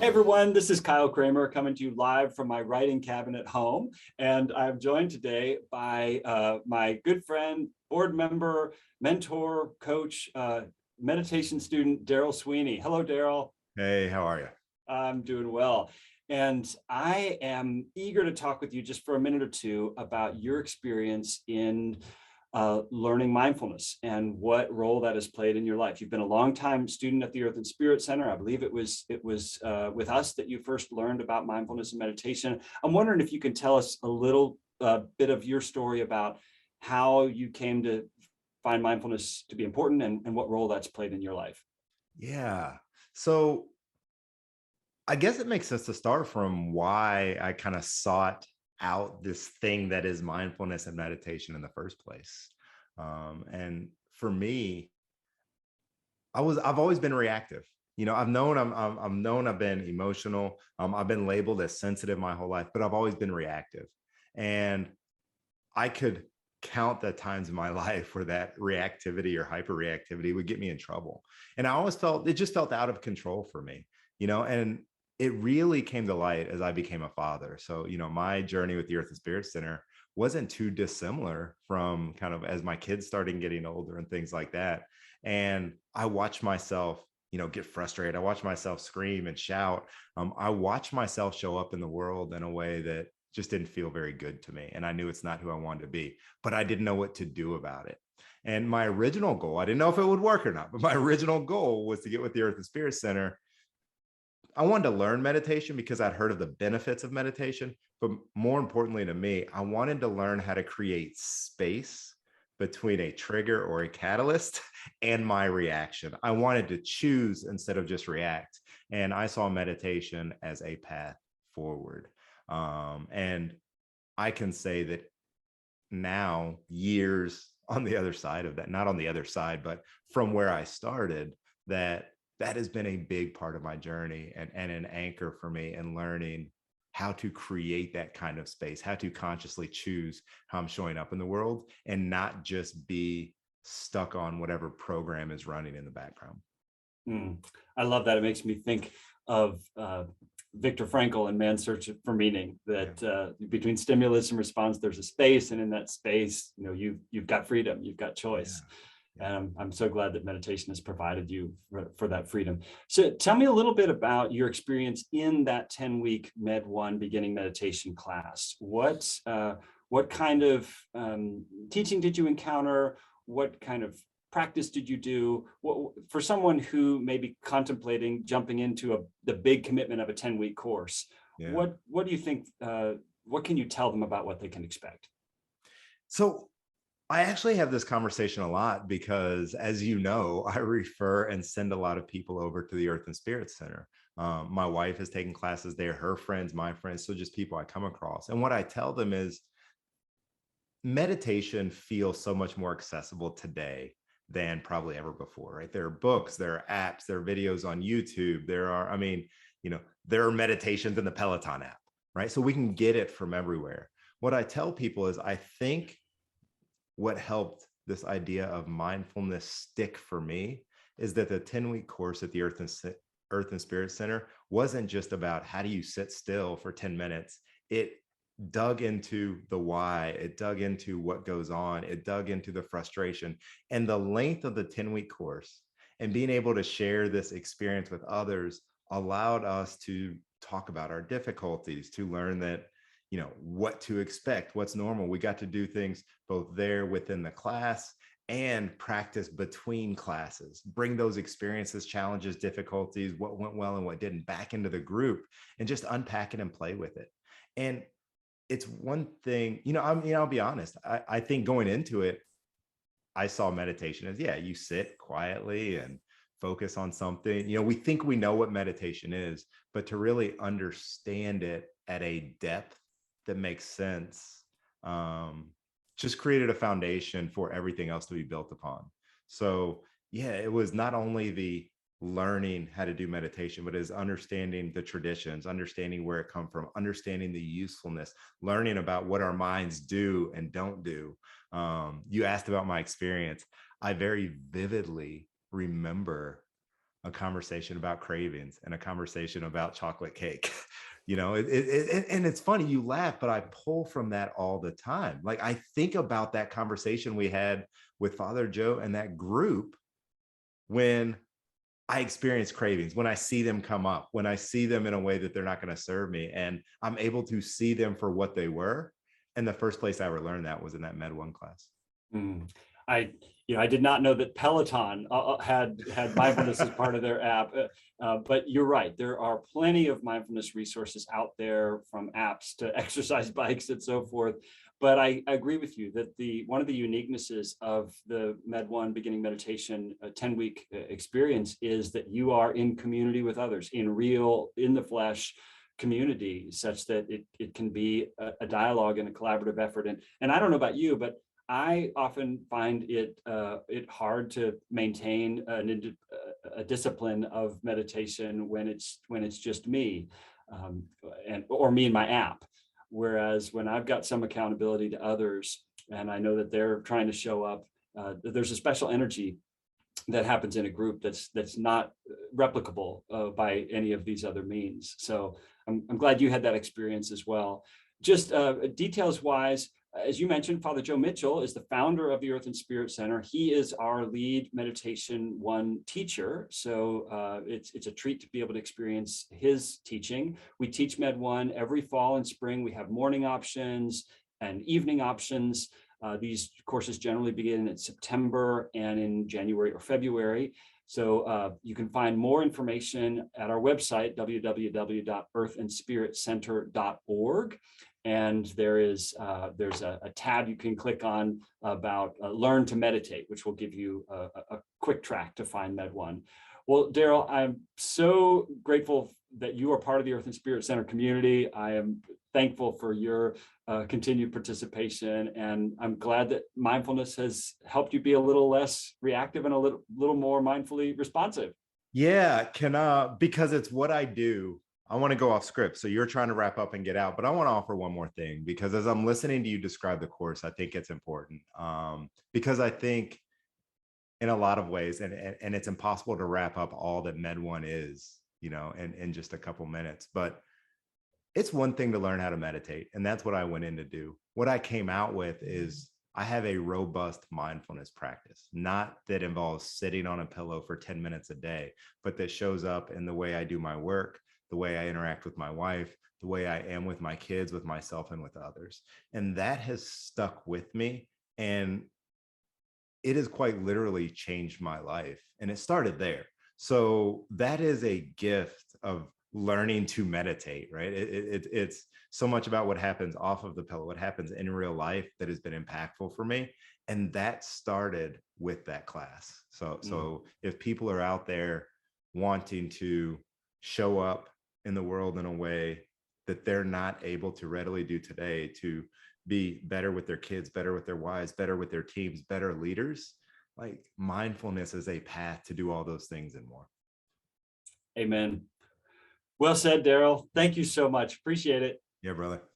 Hey everyone, this is Kyle Kramer coming to you live from my writing cabin at home. And I'm joined today by my good friend, board member, mentor, coach, meditation student, Deryl Sweeney. Hello, Deryl. Hey, how are you? I'm doing well. And I am eager to talk with you just for a minute or two about your experience in learning mindfulness and what role that has played in your life. You've been a longtime student at the Earth and Spirit Center. I believe it was with us that you first learned about mindfulness and meditation. I'm wondering if you can tell us a little bit of your story about how you came to find mindfulness to be important and what role that's played in your life. Yeah. So I guess it makes sense to start from why I kind of sought out this thing that is mindfulness and meditation in the first place. And for me, I've always been reactive. I've been emotional. I've been labeled as sensitive my whole life, but I've always been reactive. And I could count the times in my life where that reactivity or hyperreactivity would get me in trouble. And I always felt it just felt out of control for me, and it really came to light as I became a father. So, my journey with the Earth and Spirit Center wasn't too dissimilar from kind of as my kids started getting older and things like that. And I watched myself, get frustrated. I watched myself scream and shout. I watched myself show up in the world in a way that just didn't feel very good to me. And I knew it's not who I wanted to be, but I didn't know what to do about it. And my original goal, I didn't know if it would work or not, but my original goal was to get with the Earth and Spirit Center. I wanted to learn meditation because I'd heard of the benefits of meditation. But more importantly to me, I wanted to learn how to create space between a trigger or a catalyst and my reaction. I wanted to choose instead of just react. And I saw meditation as a path forward. And I can say that now, years on the other side of that, not on the other side, but from where I started, that has been a big part of my journey and an anchor for me in learning how to create that kind of space, how to consciously choose how I'm showing up in the world and not just be stuck on whatever program is running in the background. I love that. It makes me think of Viktor Frankl in Man's Search for Meaning, that between stimulus and response, there's a space, and in that space, you've got freedom, you've got choice. Yeah. And I'm so glad that meditation has provided you for that freedom. So tell me a little bit about your experience in that 10-week Med 1 beginning meditation class. What kind of teaching did you encounter? What kind of practice did you do? For someone who may be contemplating jumping into the big commitment of a 10-week course, what do you think, what can you tell them about what they can expect? So I actually have this conversation a lot because, as you know, I refer and send a lot of people over to the Earth and Spirit Center. My wife has taken classes there, her friends, my friends, so just people I come across. And what I tell them is meditation feels so much more accessible today than probably ever before, right? There are books, there are apps, there are videos on YouTube. There are meditations in the Peloton app, right? So we can get it from everywhere. What I tell people is I think what helped this idea of mindfulness stick for me is that the 10-week course at the Earth and Spirit Center wasn't just about how do you sit still for 10 minutes. It dug into the why, it dug into what goes on, it dug into the frustration. And the length of the 10-week course and being able to share this experience with others allowed us to talk about our difficulties, to learn that what to expect, what's normal. We got to do things both there within the class and practice between classes, bring those experiences, challenges, difficulties, what went well and what didn't back into the group and just unpack it and play with it. And it's one thing, I'll be honest. I think going into it, I saw meditation as, you sit quietly and focus on something. We think we know what meditation is, but to really understand it at a depth that makes sense, just created a foundation for everything else to be built upon. So it was not only the learning how to do meditation, but is understanding the traditions, understanding where it come from, understanding the usefulness, learning about what our minds do and don't do. You asked about my experience. I very vividly remember a conversation about cravings, and a conversation about chocolate cake. And it's funny, you laugh, but I pull from that all the time. Like, I think about that conversation we had with Father Joe and that group when I experience cravings, when I see them come up, when I see them in a way that they're not going to serve me, and I'm able to see them for what they were. And the first place I ever learned that was in that Med One class. Mm. I, I did not know that Peloton had mindfulness as part of their app, but you're right. There are plenty of mindfulness resources out there, from apps to exercise bikes and so forth. But I agree with you that one of the uniquenesses of the Med One beginning meditation 10-week experience is that you are in community with others, in the flesh community, such that it can be a dialogue and a collaborative effort. And I don't know about you, but I often find it hard to maintain a discipline of meditation when it's just me, or me and my app. Whereas when I've got some accountability to others, and I know that they're trying to show up, there's a special energy that happens in a group that's not replicable by any of these other means. So I'm glad you had that experience as well. Just details wise, as you mentioned, Father Joe Mitchell is the founder of the Earth and Spirit Center. He is our lead Meditation One teacher. So it's a treat to be able to experience his teaching. We teach Med One every fall and spring. We have morning options and evening options. These courses generally begin in September and in January or February. So you can find more information at our website, www.earthandspiritcenter.org. And there's a tab you can click on about Learn to Meditate, which will give you a quick track to find Med One. Well, Deryl, I'm so grateful that you are part of the Earth and Spirit Center community. I am thankful for your continued participation, and I'm glad that mindfulness has helped you be a little less reactive and a little more mindfully responsive. Yeah, because it's what I do. I want to go off script. So you're trying to wrap up and get out, but I want to offer one more thing, because as I'm listening to you describe the course, I think it's important, because I think in a lot of ways, and it's impossible to wrap up all that Med One is, in just a couple minutes, but it's one thing to learn how to meditate. And that's what I went in to do. What I came out with is I have a robust mindfulness practice, not that involves sitting on a pillow for 10 minutes a day, but that shows up in the way I do my work, the way I interact with my wife, the way I am with my kids, with myself, and with others. And that has stuck with me. And it has quite literally changed my life. And it started there. So that is a gift of learning to meditate, right? It's so much about what happens off of the pillow, what happens in real life, that has been impactful for me. And that started with that class. So if people are out there wanting to show up in the world in a way that they're not able to readily do today, to be better with their kids, better with their wives, better with their teams, better leaders, like, mindfulness is a path to do all those things and more. Amen. Well said, Deryl. Thank you so much. Appreciate it. Yeah, brother.